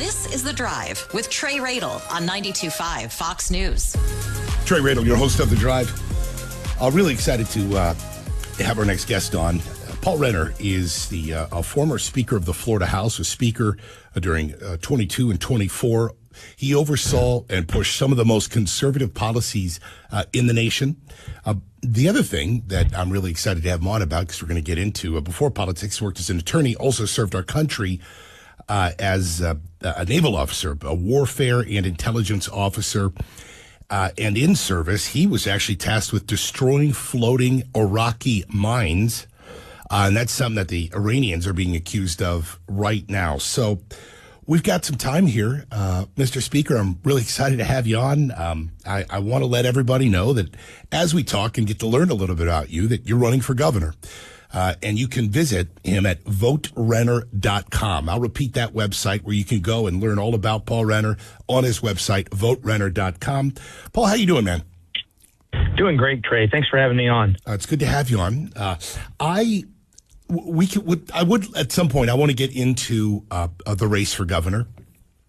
This is The Drive with Trey Radel on 92.5 Fox News. Trey Radel, your host of The Drive. Really excited to have our next guest on. Paul Renner is the former Speaker of the Florida House, a Speaker during 22 and 24. He oversaw and pushed some of the most conservative policies in the nation. The other thing that I'm really excited to have him on about, because we're going to get into, before politics, worked as an attorney, also served our country as a naval officer, a warfare and intelligence officer. And in service, he was actually tasked with destroying floating Iraqi mines. And that's something that the Iranians are being accused of right now. So we've got some time here. Mr. Speaker, I'm really excited to have you on. I want to let everybody know that as we talk and get to learn a little bit about you, that you're running for governor. And you can visit him at voterenner.com. I'll repeat that website where you can go and learn all about Paul Renner on his website, voterenner.com. Paul, how you doing, man? Doing great, Trey. Thanks for having me on. It's good to have you on. I would at some point, I want to get into the race for governor.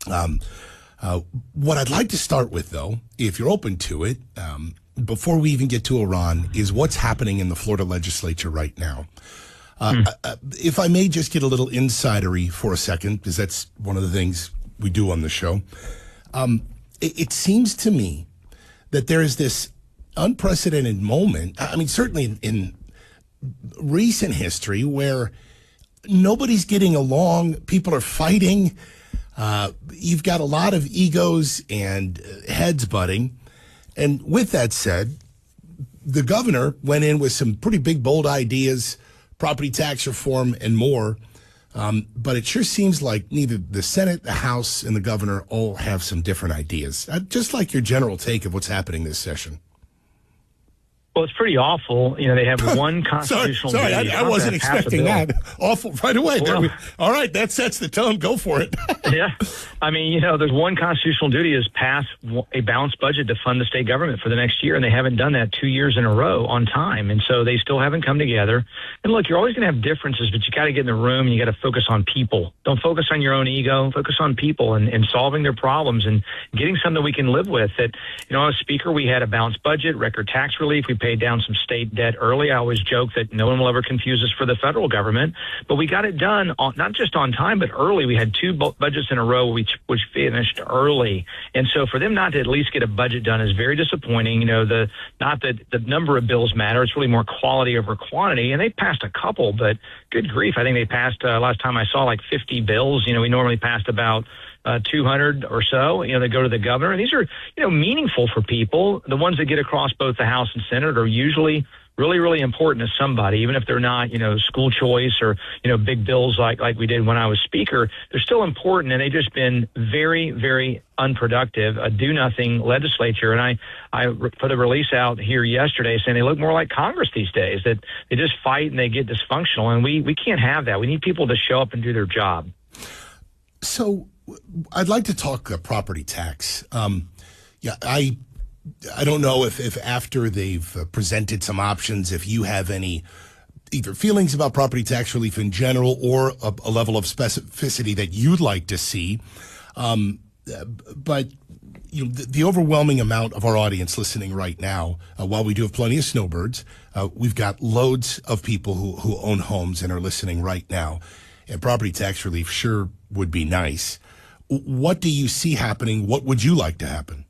What I'd like to start with, though, if you're open to it, before we even get to Iran, is what's happening in the Florida legislature right now. If I may just get a little insidery for a second, because that's one of the things we do on the show. It seems to me that there is this unprecedented moment, I mean, certainly in recent history, where nobody's getting along, people are fighting, you've got a lot of egos and heads butting. And with that said, the governor went in with some pretty big, bold ideas, property tax reform and more. But it sure seems like neither the Senate, the House, and the governor all have some different ideas. Just like your general take of what's happening this session. Well, it's pretty awful. You know, they have one constitutional sorry, duty. I wasn't expecting that. Awful right away. Well, all right, that sets the tone. Go for it. Yeah. I mean, you know, there's one constitutional duty is pass a balanced budget to fund the state government for the next year, and they haven't done that 2 years in a row on time. And so they still haven't come together. And look, you're always going to have differences, but you got to get in the room and you got to focus on people. Don't focus on your own ego. Focus on people and solving their problems and getting something we can live with. That, you know, as Speaker, we had a balanced budget, record tax relief. We paid down some state debt early. I always joke that no one will ever confuse us for the federal government, but we got it done not just on time, but early. We had two budgets in a row which finished early. And so for them not to at least get a budget done is very disappointing. You know, not that the number of bills matter. It's really more quality over quantity. And they passed a couple, but good grief. I think they passed, last time I saw, like 50 bills. You know, we normally passed about 200 or so, you know, that go to the governor. These are, you know, meaningful for people. The ones that get across both the House and Senate are usually really, really important to somebody, even if they're not, you know, school choice or, you know, big bills like we did when I was Speaker. They're still important, and they've just been very, very unproductive, a do-nothing legislature. And I put a release out here yesterday saying they look more like Congress these days, that they just fight and they get dysfunctional, and we can't have that. We need people to show up and do their job. So I'd like to talk property tax. I don't know if after they've presented some options, if you have any either feelings about property tax relief in general or a level of specificity that you'd like to see. But you know, the overwhelming amount of our audience listening right now, while we do have plenty of snowbirds, we've got loads of people who own homes and are listening right now. And property tax relief sure would be nice. What do you see happening? What would you like to happen?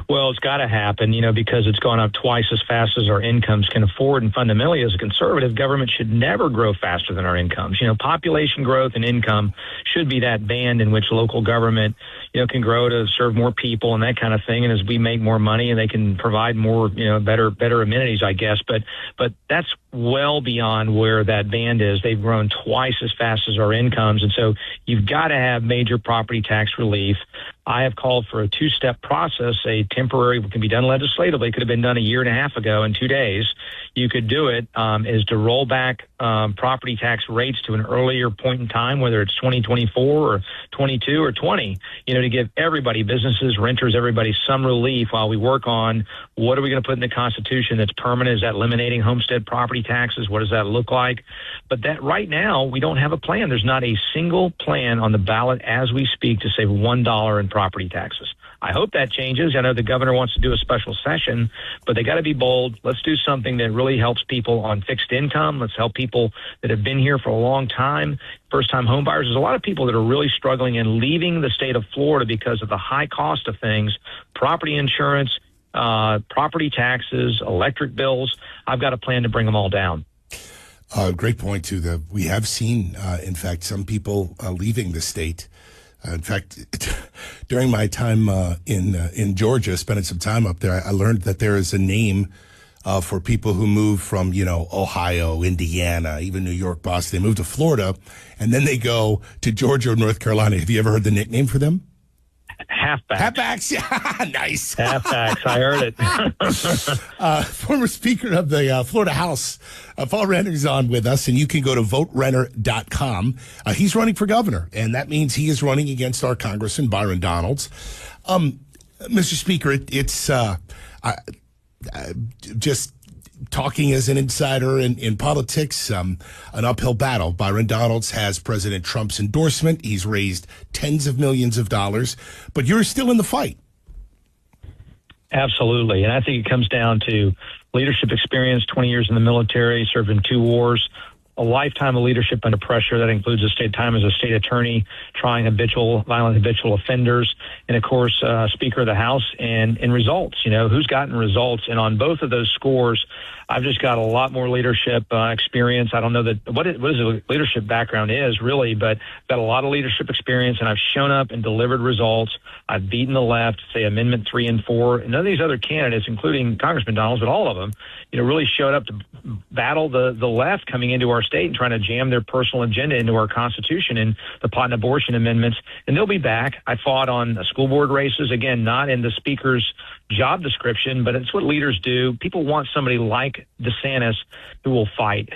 Well, it's got to happen, you know, because it's gone up twice as fast as our incomes can afford. And fundamentally, as a conservative, government should never grow faster than our incomes. You know, population growth and income should be that band in which local government, you know, can grow to serve more people and that kind of thing. And as we make more money and they can provide more, you know, better amenities, I guess. But that's well beyond where that band is. They've grown twice as fast as our incomes. And so you've got to have major property tax relief. I have called for a two-step process. A temporary can be done legislatively. It could have been done a year and a half ago in 2 days. You could do it is to roll back property tax rates to an earlier point in time, whether it's 2024 or 22 or 20, you know, to give everybody, businesses, renters, everybody some relief while we work on what are we going to put in the Constitution that's permanent. Is that eliminating homestead property taxes. What does that look like? But that right now, we don't have a plan. There's not a single plan on the ballot as we speak to save $1 in property taxes. I hope that changes. I know the governor wants to do a special session, but they got to be bold. Let's do something that really helps people on fixed income. Let's help people that have been here for a long time, first-time home buyers. There's a lot of people that are really struggling and leaving the state of Florida because of the high cost of things, property insurance, property taxes, electric bills. I've got a plan to bring them all down. Great point, too. We have seen, in fact, some people leaving the state. In fact, during my time in Georgia, spending some time up there, I learned that there is a name for people who move from, Ohio, Indiana, even New York, Boston. They move to Florida, and then they go to Georgia or North Carolina. Have you ever heard the nickname for them? Halfbacks. Halfbacks, yeah, nice. Halfbacks, I heard it. Former Speaker of the Florida House, Paul Renner is on with us, and you can go to voterenner.com. He's running for governor, and that means he is running against our Congressman Byron Donalds. Mr. Speaker, it's just talking as an insider in politics, an uphill battle. Byron Donalds has President Trump's endorsement. He's raised tens of millions of dollars, but you're still in the fight. Absolutely. And I think it comes down to leadership experience, 20 years in the military, served in 2 wars, a lifetime of leadership under pressure. That includes a state time as a state attorney, trying violent habitual offenders, and of course, Speaker of the House and results. Who's gotten results? And on both of those scores, I've just got a lot more leadership experience. I don't know what a leadership background is really, but I've got a lot of leadership experience, and I've shown up and delivered results. I've beaten the left, say Amendment 3 and 4. And none of these other candidates, including Congressman Donalds, but all of them, really showed up to battle the left coming into our state and trying to jam their personal agenda into our Constitution and the pot and abortion amendments. And they'll be back. I fought on school board races, again, not in the Speaker's job description, but it's what leaders do. People want somebody like DeSantis who will fight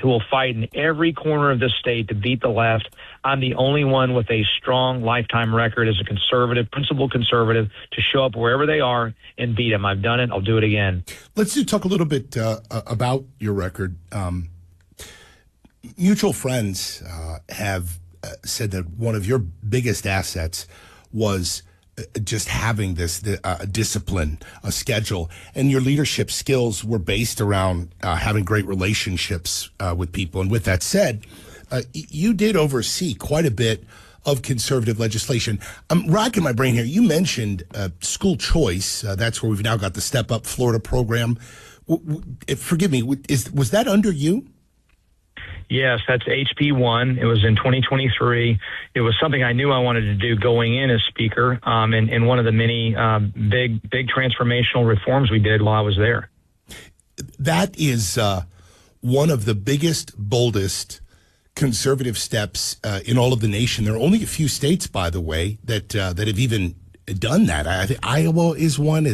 in every corner of this state to beat the left. I'm the only one with a strong lifetime record as a conservative, principled conservative, to show up wherever they are and beat them. I've done it. I'll do it again. Let's talk a little bit about your record. Mutual friends have said that one of your biggest assets was just having this discipline, a schedule, and your leadership skills were based around having great relationships with people. And with that said, you did oversee quite a bit of conservative legislation. I'm racking my brain here. You mentioned school choice. That's where we've now got the Step Up Florida program. Forgive me, was that under you? Yes, that's HB1. It was in 2023. It was something I knew I wanted to do going in as Speaker, and one of the many big transformational reforms we did while I was there. That is one of the biggest, boldest conservative steps in all of the nation. There are only a few states, by the way, that have even done that. I think Iowa is one.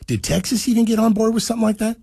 Did Texas even get on board with something like that?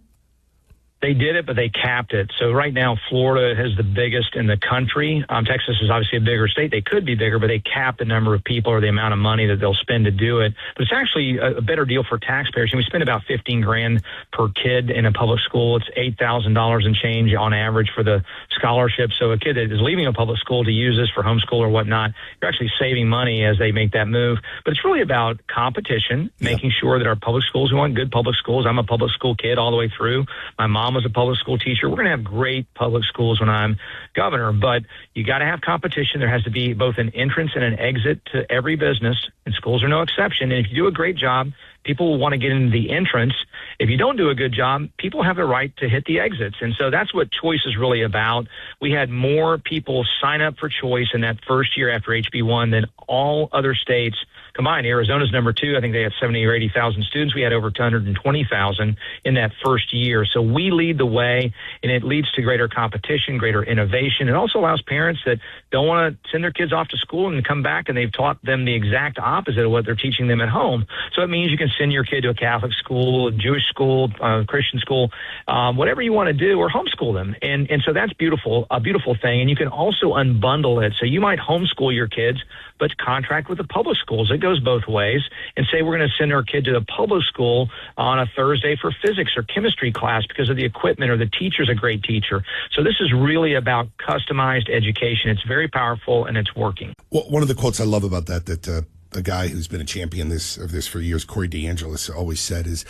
They did it, but they capped it. So right now, Florida has the biggest in the country. Texas is obviously a bigger state. They could be bigger, but they capped the number of people or the amount of money that they'll spend to do it. But it's actually a better deal for taxpayers. And we spend about $15,000 per kid in a public school. It's $8,000 and change on average for the scholarship. So a kid that is leaving a public school to use this for homeschool or whatnot, you're actually saving money as they make that move. But it's really about competition, making sure that our public schools, we want good public schools. I'm a public school kid all the way through. My mom was a public school teacher. We're going to have great public schools when I'm governor, but you got to have competition. There has to be both an entrance and an exit to every business, and schools are no exception. And if you do a great job, people will want to get into the entrance. If you don't do a good job, people have the right to hit the exits. And so that's what choice is really about. We had more people sign up for choice in that first year after HB1 than all other states combined. Arizona's number 2. I think they had 70 or 80,000 students. We had over 220,000 in that first year. So we lead the way, and it leads to greater competition, greater innovation. It also allows parents that don't want to send their kids off to school and come back and they've taught them the exact opposite of what they're teaching them at home. So it means you can send your kid to a Catholic school, a Jewish school, Christian school, whatever you want to do, or homeschool them. And so that's beautiful, a beautiful thing. And you can also unbundle it. So you might homeschool your kids, but contract with the public schools. goes both ways, and say we're going to send our kid to the public school on a Thursday for physics or chemistry class because of the equipment or the teacher's a great teacher. So this is really about customized education. It's very powerful, and it's working. Well, one of the quotes I love about that a guy who's been a champion of this for years, Corey DeAngelis, always said is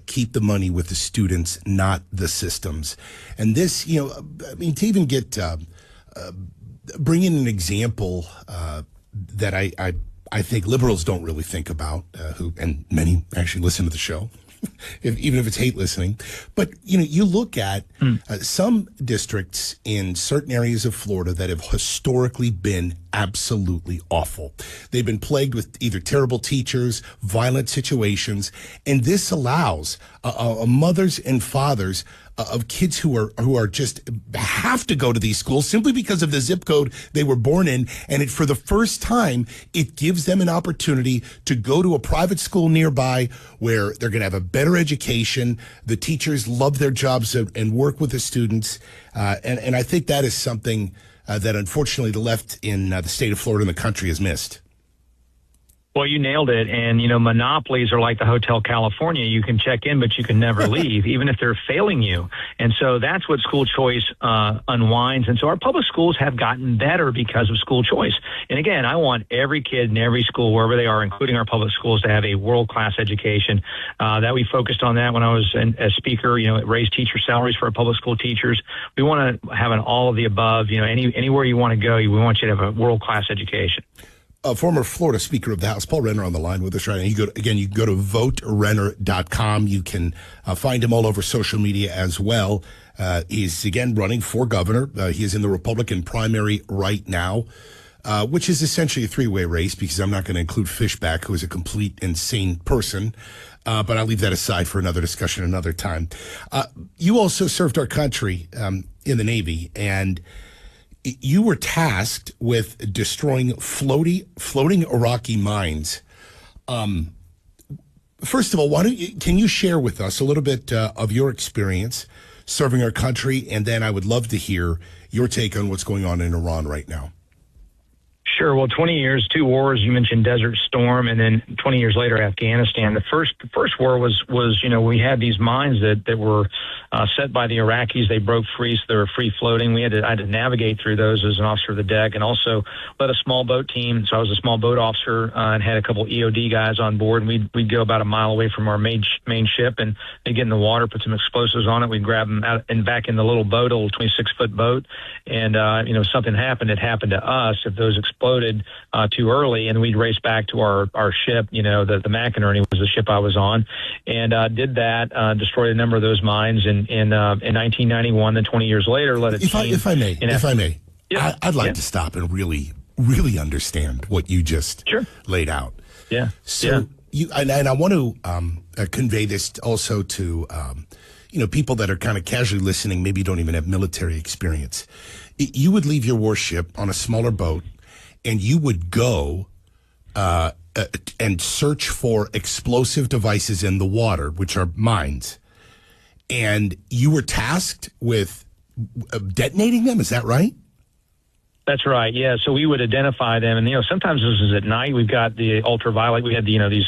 keep the money with the students, not the systems. And this, I mean, to even get bring in an example that I think liberals don't really think about, and many actually listen to the show, even if it's hate listening. But, you look at some districts in certain areas of Florida that have historically been absolutely awful. They've been plagued with either terrible teachers, violent situations, and this allows mothers and fathers of kids who are just have to go to these schools simply because of the zip code they were born in. And for the first time, it gives them an opportunity to go to a private school nearby where they're going to have a better education. The teachers love their jobs and work with the students. And I think that is something that unfortunately the left in the state of Florida and the country has missed. Well, you nailed it. And, monopolies are like the Hotel California. You can check in, but you can never leave, even if they're failing you. And so that's what school choice unwinds. And so our public schools have gotten better because of school choice. And again, I want every kid in every school, wherever they are, including our public schools, to have a world-class education. That we focused on that when I was a speaker, raise teacher salaries for our public school teachers. We want to have an all of the above, anywhere you want to go, we want you to have a world-class education. Former Florida Speaker of the House, Paul Renner, on the line with us right now. You can go to voterenner.com. You can find him all over social media as well. He's, again, running for governor. He is in the Republican primary right now, which is essentially a three-way race because I'm not going to include Fishback, who is a complete insane person. But I'll leave that aside for another discussion another time. You also served our country in the Navy, and you were tasked with destroying floating Iraqi mines. First of all, can you share with us a little bit of your experience serving our country? And then I would love to hear your take on what's going on in Iran right now. Sure. Well, 20 years, 2 wars. You mentioned Desert Storm, and then 20 years later, Afghanistan. The first war was we had these mines that were set by the Iraqis. They broke free, so they were free floating. I had to navigate through those as an officer of the deck, and also led a small boat team. So I was a small boat officer and had a couple EOD guys on board. And we'd go about a mile away from our main ship, and they'd get in the water, put some explosives on it. We'd grab them out and back in the little boat, a little 26-foot boat, and something happened. It happened to us. If those exploded too early, and we'd race back to our ship, the McInerney was the ship I was on, and did that, destroyed a number of those mines in 1991. Then 20 years later, led a team. If I may, yeah. I'd like to stop and really, really understand what you just laid out. Yeah. So and I want to convey this also to people that are kind of casually listening, maybe don't even have military experience. You would leave your warship on a smaller boat, and you would go and search for explosive devices in the water, which are mines. And you were tasked with detonating them. Is that right? That's right. Yeah. So we would identify them, and sometimes this is at night. We've got the ultraviolet. We had these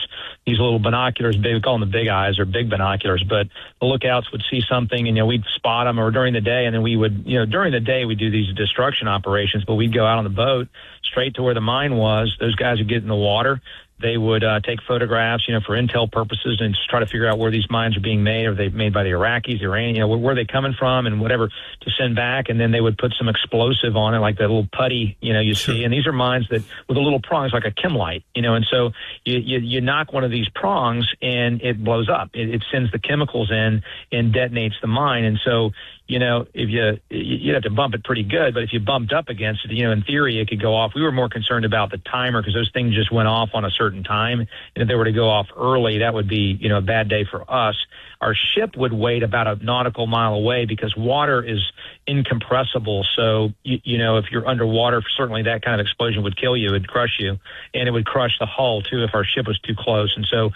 little binoculars. We call them the big eyes or big binoculars. But the lookouts would see something, and we'd spot them, or during the day, and then we would during the day we do these destruction operations. But we'd go out on the boat straight to where the mine was. Those guys would get in the water. They would take photographs, for intel purposes, and just try to figure out where these mines are being made. Are they made by the Iraqis, the Iranians? Where are they coming from, and whatever to send back. And then they would put some explosive on it, like that little putty, you see. And these are mines that with a little prongs, like a chem light, And so you knock one of these prongs, and it blows up. It sends the chemicals in and detonates the mine. And so if you'd have to bump it pretty good, but if you bumped up against it, in theory, it could go off. We were more concerned about the timer because those things just went off on a certain time. And if they were to go off early, that would be, a bad day for us. our ship would wait about a nautical mile away because water is incompressible. So, you know, if you're underwater, certainly that kind of explosion would kill you, it would crush you, and it would crush the hull too if our ship was too close. And so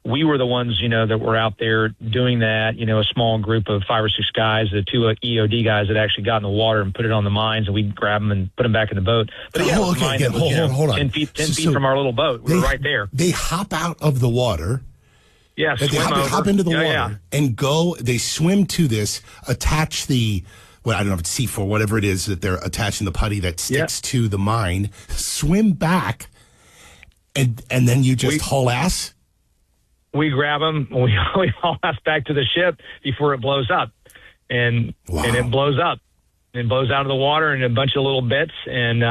we were the ones, you know, that were out there doing that, you know, a small group of 5 or 6 guys, the 2 EOD guys that actually got in the water and put it on the mines, and we'd grab them and put them back in the boat. But hold on. 10 feet from our little boat. We were right there. They hop out of the water. Yeah, they hop into the water and go. They swim to this, attach the, well, I don't know if it's C4, whatever it is that they're attaching the putty that sticks to the mine, swim back, and then you just haul ass? We grab them, we haul ass back to the ship before it blows up. And it blows up. And blows out of the water in a bunch of little bits, and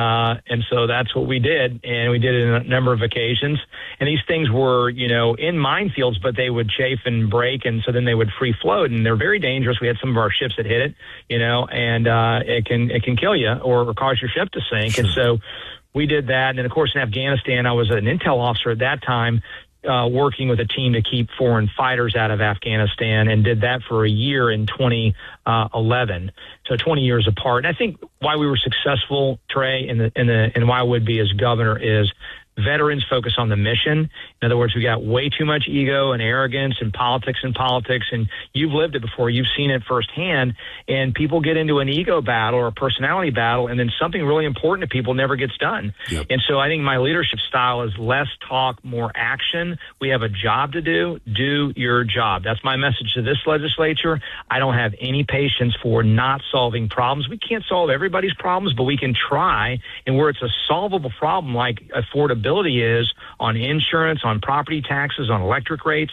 so that's what we did, and we did it on a number of occasions. And these things were, you know, in minefields, but they would chafe and break, and so then they would free float, and they're very dangerous. We had some of our ships that hit it, you know, and it can kill you or cause your ship to sink. Sure. And so we did that, and then of course in Afghanistan, I was an intel officer at that time. Working with a team to keep foreign fighters out of Afghanistan, and did that for a year in 2011. So 20 years apart. And I think why we were successful, Trey, and why I would be as governor is veterans focus on the mission. In other words, we got way too much ego and arrogance and politics, and you've lived it before. You've seen it firsthand, and people get into an ego battle or a personality battle, and then something really important to people never gets done. Yep. And so I think my leadership style is less talk, more action. We have a job to do. Do your job. That's my message to this legislature. I don't have any patience for not solving problems. We can't solve everybody's problems, but we can try. And where it's a solvable problem like affordability is on insurance, on property taxes, on electric rates,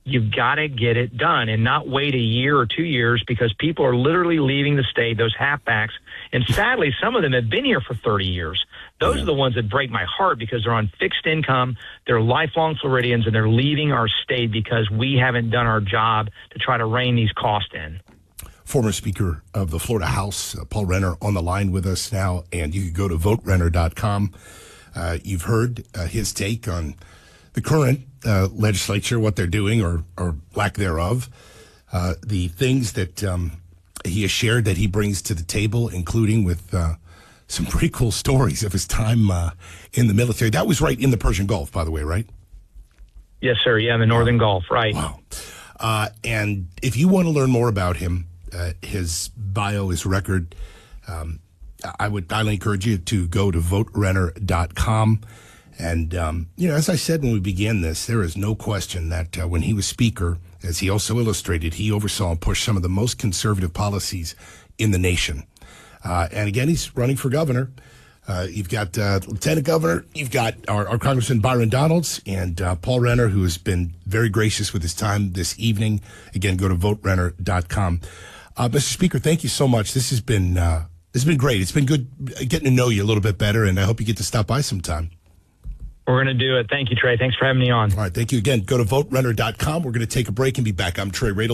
you've got to get it done and not wait a year or 2 years, because people are literally leaving the state, those halfbacks. And sadly, some of them have been here for 30 years. Those are the ones that break my heart, because they're on fixed income, they're lifelong Floridians, and they're leaving our state because we haven't done our job to try to rein these costs in. Former Speaker of the Florida House, Paul Renner, on the line with us now, and you can go to voterenner.com. You've heard his take on the current legislature, what they're doing or lack thereof, the things that he has shared that he brings to the table, including with some pretty cool stories of his time in the military. That was right in the Persian Gulf, by the way, right? Yes, sir. Yeah, in the Northern Gulf, right. Wow. And if you want to learn more about him, his bio, his record, I would highly encourage you to go to voterenner.com. And, you know, as I said when we began this, there is no question that when he was Speaker, as he also illustrated, he oversaw and pushed some of the most conservative policies in the nation. And again, he's running for governor. You've got Lieutenant Governor, you've got our Congressman Byron Donalds, and Paul Renner, who has been very gracious with his time this evening. Again, go to voterenner.com. Mr. Speaker, thank you so much. This has been great. It's been good getting to know you a little bit better, and I hope you get to stop by sometime. We're going to do it. Thank you, Trey. Thanks for having me on. All right. Thank you again. Go to voterenner.com. We're going to take a break and be back. I'm Trey Radel.